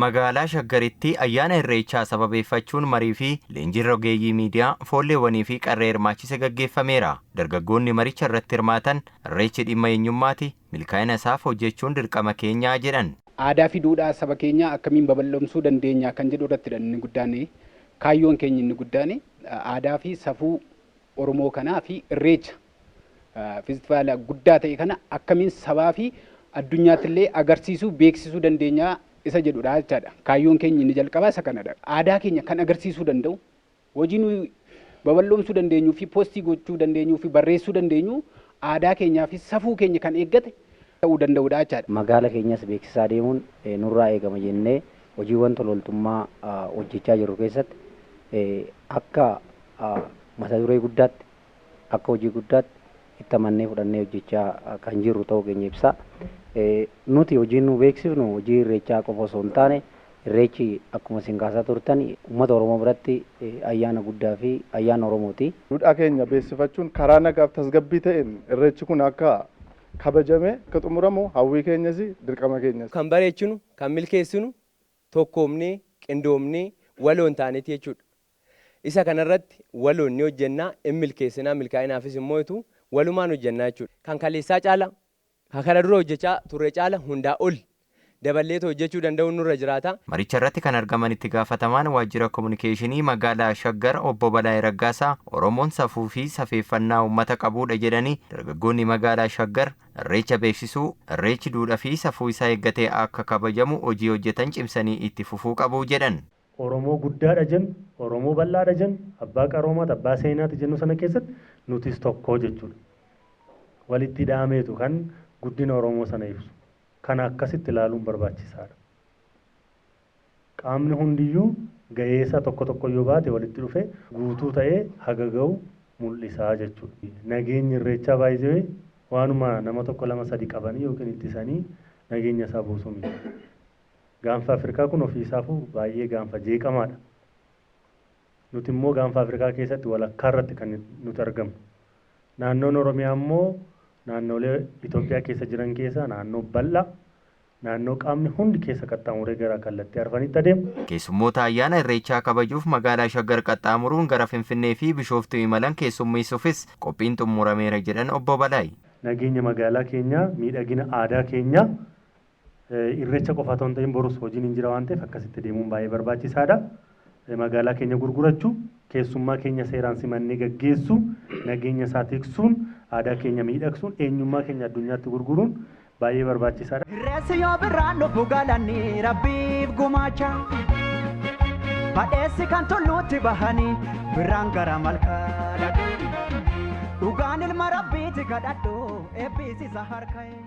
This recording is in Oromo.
Magaalaa Shaggaritti ayyaana Irreechaa sababeeffachuun marii fi leenjii rogeeyyii miidiyaa foolleewwanii fi qarree hirmaachise gaggeeffameera. Dargaggoonni maricha irratti hirmaatan Irreechi dhimma eenyummaati, milkaa'ina isaaf hojjechuun dirqama keenyaa jedhan. Aadaa fi duudhaa saba keenyaa akkamiin babal'isuu dandeenya kan jedhu irratti inni guddaan kaayyoon keenya inni guddaan aadaa fi safuu Oromoo kanaa fi Irreecha feestivaala guddaa ta'e kana akkamiin sabaa fi addunyaatti illee agarsiisuu beeksisuu dandeenya isa jedhudha jechaadha. Kaayyoon keenya inni jalqabaa isa kanadha. Aadaa keenya kan agarsiisuu danda'u, hojii nuyi babal'oomsuu dandeenyuu fi poostii gochuu dandeenyuu fi barreessuu dandeenyu aadaa keenyaa fi safuu keenya kan eeggate ta'uu danda'udha jechaadha. Magaala keenyas beeksisaa deemuun nurraa eegama jennee hojiiwwan tololtummaa hojjechaa jirru keessatti akka mata duree guddaatti akka hojii guddaatti itti amannee fudhannee hojjechaa kan jirru ta'uu keenya ibsa. Nuti hojiin nu beeksifnu hojii Irreechaa qofa osoo hin taane Irreechi akkuma isin kaasaa turtan uummata Oromoo biratti ayyaana guddaa fi ayyaana Oromooti. Duudhaa keenya beeksifachuun karaa nagaaf tasgabbii ta'een Irreechi kun akka kabajamee akka xumuramu hawwii keenyas dirqama keenyas. Kan bareechinu, kan milkeessinu tokkoomnee, qindoomnee waloon taaneeti jechuudha. Isa kanarratti waloon ni hojjennaa, in milkeessinaa, milkaa'inaafis immoo walumaan hojjennaa jechuudha. Kan kaleessaa caala kana dura hojjechaa turre caala hundaa ol daballeetu hojjechuu danda'u nurra jiraata. Maricha irratti kan argaman itti gaafatamaan waajjira kominikeeshinii magaalaa Shaggar obbo Balaayii Raggaasaa Oromoon safuu fi safeeffannaa uummata qabuudha jedhanii dargaggoonni magaalaa Shaggar Irreecha beeksisuu, Irreechi duudhaa fi safuu isaa eeggatee akka kabajamu hojii hojjetan cimsanii itti fufuu qabu jedhan. Oromoo guddaadha jennu, Oromoo bal'aadha jennu, abbaa qaroomaati, abbaa seenaati jennu sana keessatti nutis tokko jechuudha. Walitti dhaameetu kan guddina Oromoo sana ibsu. Kana akkasitti ilaaluun barbaachisaadha. Qaamni hundiyyuu ga'eessa tokko yoo baate walitti dhufe guutuu ta'ee haga ga'u mul'isaa jechuudha. Nageenyi Irreechaa baay'ee waanuma nama tokko lama sadi qabanii yookiin ittisanii nageenya isaa buusuu miti. Gaanfa Afrikaa kun ofiisaafuu baay'ee gaanfa jeeqamaadha. Nuti immoo gaanfa Afrikaa keessatti walakkaa irratti kan nuti argamnu. Naannoon Oromiyaa immoo naannolee Itoophiyaa keessa jiran keessaa naannoo bal'aa, naannoo qaamni hundi keessa qaxxaamuree gara kallattii arfanitti adeemu. Keessummoota ayyaana Irreechaa kabajuuf magaalaa Shaggar qaxxaamuruun gara Finfinnee fi Bishooftuu imalan keessummeessuufis qophiin xumurameera jedhan obbo Balaayii. Nageenya magaalaa keenyaa, miidhagina aadaa keenyaa Irreecha qofa otoo hin ta'in borus hojiin hin jira waan ta'eef akkasitti deemuun baay'ee barbaachisaadha. Magaalaa keenya gurgurachuu, keessummaa keenya seeraan simannee gaggeessuu, nageenya isaa tiksuun, aadaa keenya miidhagsuun, eenyummaa keenya addunyaatti gurguruun baay'ee barbaachisaadha. Irreessi yoo birraan dhufu galanii rabbiif gumaacha. Badheessi kan tulluutti bahanii birraan gara malkaa dhaqu. Dhugaan ilma rabbiiti kadhadhu eebbisiisa harka'e.